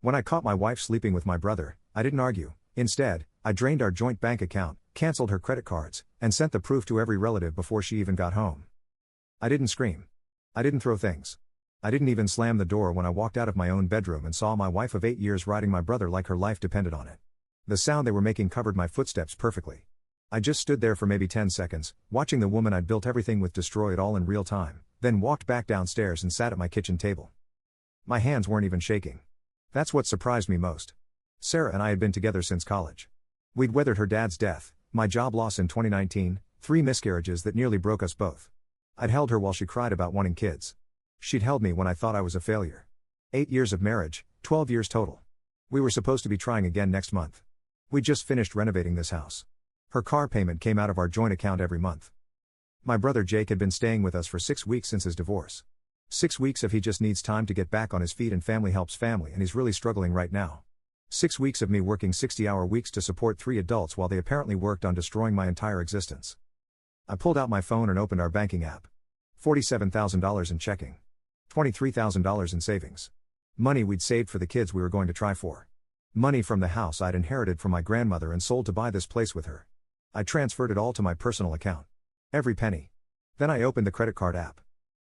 When I caught my wife sleeping with my brother, I didn't argue. Instead, I drained our joint bank account, canceled her credit cards, and sent the proof to every relative before she even got home. I didn't scream. I didn't throw things. I didn't even slam the door when I walked out of my own bedroom and saw my wife of 8 years riding my brother like her life depended on it. The sound they were making covered my footsteps perfectly. I just stood there for maybe 10 seconds, watching the woman I'd built everything with destroy it all in real time, then walked back downstairs and sat at my kitchen table. My hands weren't even shaking. That's what surprised me most. Sarah and I had been together since college. We'd weathered her dad's death, my job loss in 2019, 3 miscarriages that nearly broke us both. I'd held her while she cried about wanting kids. She'd held me when I thought I was a failure. 8 years of marriage, 12 years total. We were supposed to be trying again next month. We'd just finished renovating this house. Her car payment came out of our joint account every month. My brother Jake had been staying with us for 6 weeks since his divorce. 6 weeks of he just needs time to get back on his feet and family helps family and he's really struggling right now. 6 weeks of me working 60-hour weeks to support 3 adults while they apparently worked on destroying my entire existence. I pulled out my phone and opened our banking app. $47,000 in checking. $23,000 in savings. Money we'd saved for the kids we were going to try for. Money from the house I'd inherited from my grandmother and sold to buy this place with her. I transferred it all to my personal account. Every penny. Then I opened the credit card app.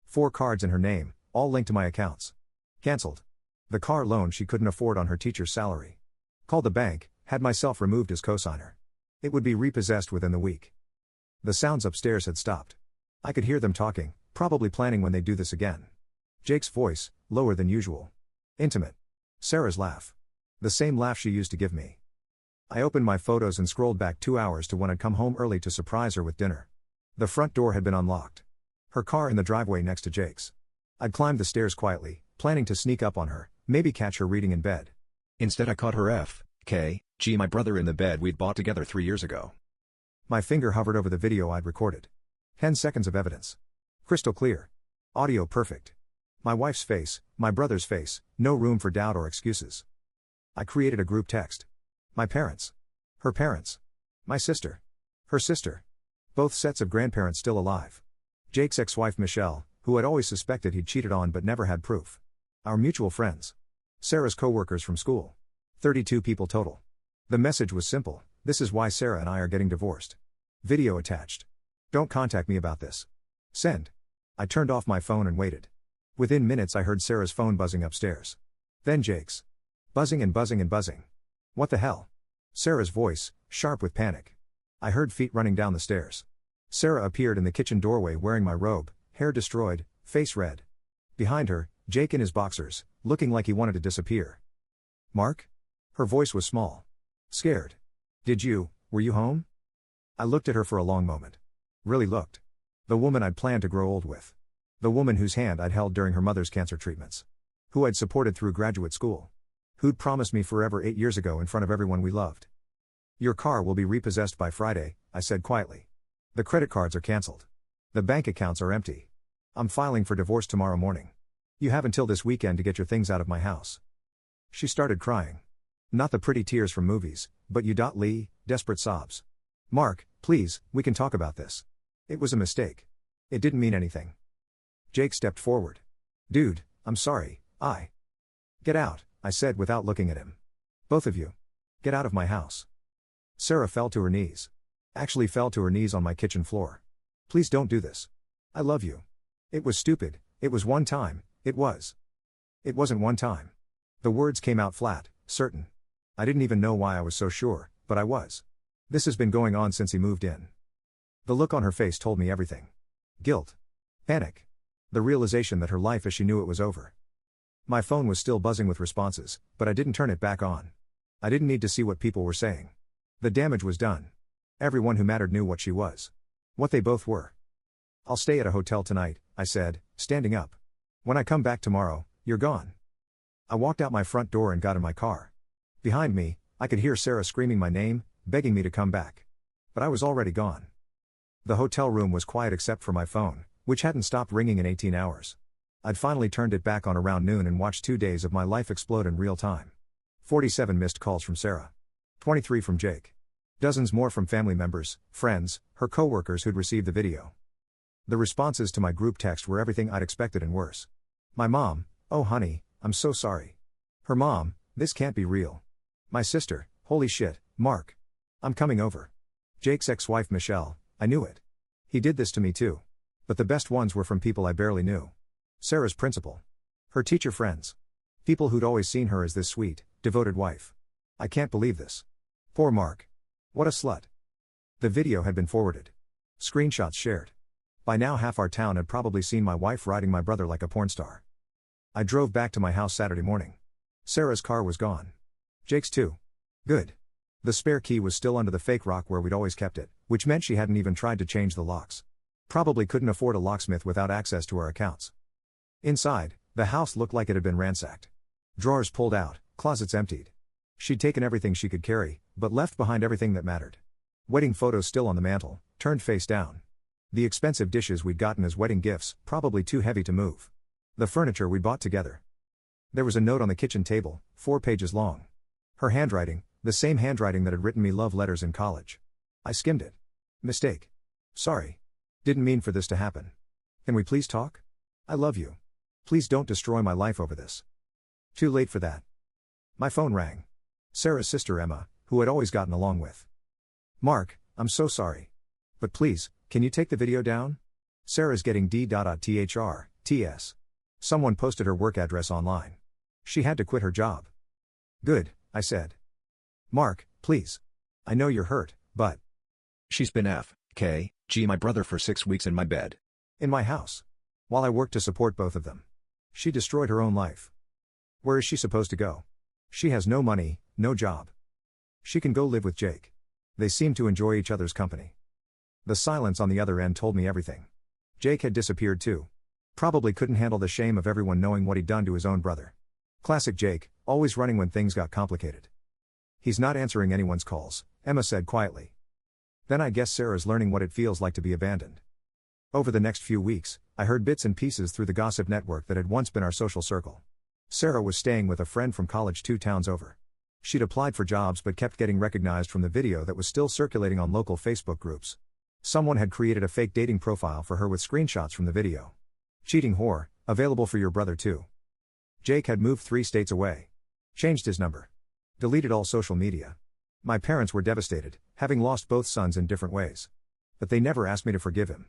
4 cards in her name, all linked to my accounts. Cancelled. The car loan she couldn't afford on her teacher's salary. Called the bank, had myself removed as cosigner. It would be repossessed within the week. The sounds upstairs had stopped. I could hear them talking, probably planning when they'd do this again. Jake's voice, lower than usual. Intimate. Sarah's laugh. The same laugh she used to give me. I opened my photos and scrolled back 2 hours to when I'd come home early to surprise her with dinner. The front door had been unlocked. Her car in the driveway next to Jake's. I'd climbed the stairs quietly, planning to sneak up on her, maybe catch her reading in bed. Instead I caught her my brother in the bed we'd bought together 3 years ago. My finger hovered over the video I'd recorded. 10 seconds of evidence. Crystal clear. Audio perfect. My wife's face, my brother's face, no room for doubt or excuses. I created a group text. My parents. Her parents. My sister. Her sister. Both sets of grandparents still alive. Jake's ex-wife Michelle, who I'd always suspected he'd cheated on but never had proof. Our mutual friends. Sarah's co-workers from school. 32 people total. The message was simple: this is why Sarah and I are getting divorced. Video attached. Don't contact me about this. Send. I turned off my phone and waited. Within minutes I heard Sarah's phone buzzing upstairs. Then Jake's. Buzzing and buzzing and buzzing. What the hell? Sarah's voice, sharp with panic. I heard feet running down the stairs. Sarah appeared in the kitchen doorway wearing my robe, hair destroyed, face red. Behind her, Jake in his boxers, looking like he wanted to disappear. Mark? Her voice was small. Scared. Were you home? I looked at her for a long moment. Really looked. The woman I'd planned to grow old with. The woman whose hand I'd held during her mother's cancer treatments. Who I'd supported through graduate school. Who'd promised me forever 8 years ago in front of everyone we loved. Your car will be repossessed by Friday, I said quietly. The credit cards are cancelled. The bank accounts are empty. I'm filing for divorce tomorrow morning. You have until this weekend to get your things out of my house. She started crying. Not the pretty tears from movies, but desperate sobs. Mark, please, we can talk about this. It was a mistake. It didn't mean anything. Jake stepped forward. Dude, I'm sorry, Get out, I said without looking at him. Both of you. Get out of my house. Sarah fell to her knees. Actually fell to her knees on my kitchen floor. Please don't do this. I love you. It was stupid, it was one time, it wasn't one time. The words came out flat, certain. I didn't even know why I was so sure, but I was. This has been going on since he moved in. The look on her face told me everything. Guilt. Panic. The realization that her life as she knew it was over. My phone was still buzzing with responses, but I didn't turn it back on. I didn't need to see what people were saying. The damage was done. Everyone who mattered knew what she was. What they both were. I'll stay at a hotel tonight, I said, standing up. When I come back tomorrow, you're gone. I walked out my front door and got in my car. Behind me, I could hear Sarah screaming my name, begging me to come back. But I was already gone. The hotel room was quiet except for my phone, which hadn't stopped ringing in 18 hours. I'd finally turned it back on around noon and watched 2 days of my life explode in real time. 47 missed calls from Sarah. 23 from Jake. Dozens more from family members, friends, her co-workers who'd received the video. The responses to my group text were everything I'd expected and worse. My mom, oh honey, I'm so sorry. Her mom, This can't be real. My sister, holy shit, Mark. I'm coming over. Jake's ex-wife Michelle, I knew it. He did this to me too. But the best ones were from people I barely knew. Sarah's principal. Her teacher friends. People who'd always seen her as this sweet, devoted wife. I can't believe this. Poor Mark. What a slut. The video had been forwarded. Screenshots shared. By now half our town had probably seen my wife riding my brother like a porn star. I drove back to my house Saturday morning. Sarah's car was gone. Jake's too. Good. The spare key was still under the fake rock where we'd always kept it, which meant she hadn't even tried to change the locks. Probably couldn't afford a locksmith without access to our accounts. Inside, the house looked like it had been ransacked. Drawers pulled out, closets emptied. She'd taken everything she could carry, but left behind everything that mattered. Wedding photos still on the mantle, turned face down. The expensive dishes we'd gotten as wedding gifts, probably too heavy to move. The furniture we bought together. There was a note on the kitchen table, 4 pages long. Her handwriting, the same handwriting that had written me love letters in college. I skimmed it. Mistake. Sorry. Didn't mean for this to happen. Can we please talk? I love you. Please don't destroy my life over this. Too late for that. My phone rang. Sarah's sister Emma, who I'd always gotten along with. Mark, I'm so sorry. But please, can you take the video down? Sarah's getting d.thr, ts. Someone posted her work address online. She had to quit her job. Good, I said. Mark, please. I know you're hurt, but... She's been F.K.G. my brother for 6 weeks in my bed. In my house. While I worked to support both of them. She destroyed her own life. Where is she supposed to go? She has no money, no job. She can go live with Jake. They seem to enjoy each other's company. The silence on the other end told me everything. Jake had disappeared too. Probably couldn't handle the shame of everyone knowing what he'd done to his own brother. Classic Jake, always running when things got complicated. He's not answering anyone's calls, Emma said quietly. Then I guess Sarah's learning what it feels like to be abandoned. Over the next few weeks, I heard bits and pieces through the gossip network that had once been our social circle. Sarah was staying with a friend from college 2 towns over. She'd applied for jobs but kept getting recognized from the video that was still circulating on local Facebook groups. Someone had created a fake dating profile for her with screenshots from the video. Cheating whore, available for your brother too. Jake had moved 3 states away. Changed his number. Deleted all social media. My parents were devastated, having lost both sons in different ways. But they never asked me to forgive him.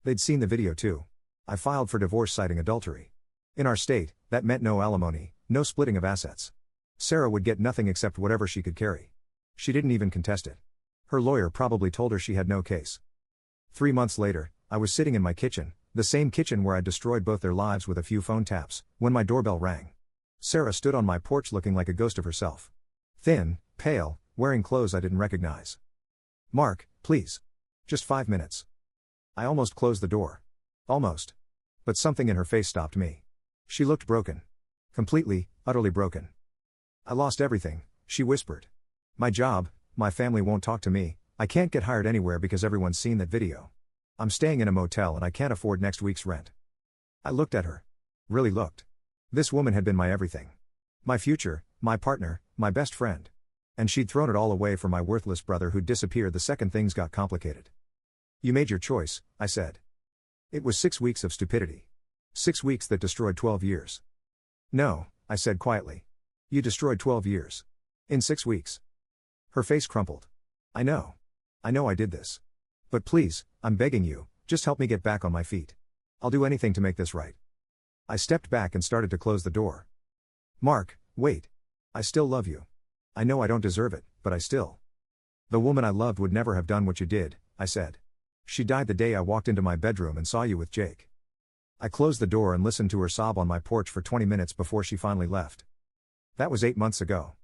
They'd seen the video too. I filed for divorce citing adultery. In our state, that meant no alimony, no splitting of assets. Sarah would get nothing except whatever she could carry. She didn't even contest it. Her lawyer probably told her she had no case. 3 months later, I was sitting in my kitchen, the same kitchen where I destroyed both their lives with a few phone taps, when my doorbell rang. Sarah stood on my porch looking like a ghost of herself. Thin, pale, wearing clothes I didn't recognize. Mark, please. Just 5 minutes. I almost closed the door. Almost. But something in her face stopped me. She looked broken. Completely, utterly broken. I lost everything, she whispered. My job, my family won't talk to me, I can't get hired anywhere because everyone's seen that video. I'm staying in a motel and I can't afford next week's rent. I looked at her. Really looked. This woman had been my everything. My future, my partner, my best friend. And she'd thrown it all away for my worthless brother who'd disappeared the second things got complicated. You made your choice, I said. It was 6 weeks of stupidity. 6 weeks that destroyed 12 years. No, I said quietly. You destroyed 12 years. In 6 weeks. Her face crumpled. I know I did this. But please, I'm begging you, just help me get back on my feet. I'll do anything to make this right. I stepped back and started to close the door. Mark, wait. I still love you. I know I don't deserve it, but I still. The woman I loved would never have done what you did, I said. She died the day I walked into my bedroom and saw you with Jake. I closed the door and listened to her sob on my porch for 20 minutes before she finally left. That was 8 months ago.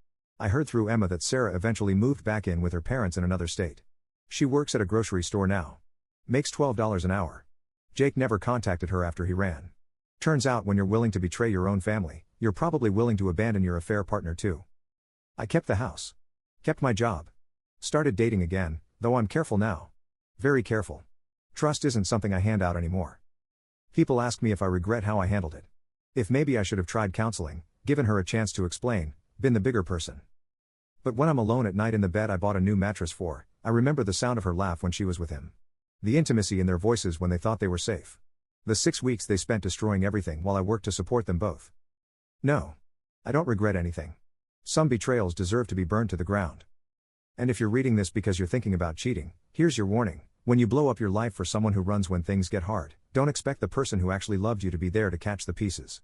I heard through Emma that Sarah eventually moved back in with her parents in another state. She works at a grocery store now. Makes $12 an hour. Jake never contacted her after he ran. Turns out when you're willing to betray your own family, you're probably willing to abandon your affair partner too. I kept the house. Kept my job. Started dating again, though I'm careful now. Very careful. Trust isn't something I hand out anymore. People ask me if I regret how I handled it. If maybe I should have tried counseling, given her a chance to explain, been the bigger person. But when I'm alone at night in the bed I bought a new mattress for, I remember the sound of her laugh when she was with him. The intimacy in their voices when they thought they were safe. The 6 weeks they spent destroying everything while I worked to support them both. No. I don't regret anything. Some betrayals deserve to be burned to the ground. And if you're reading this because you're thinking about cheating, here's your warning. When you blow up your life for someone who runs when things get hard, don't expect the person who actually loved you to be there to catch the pieces.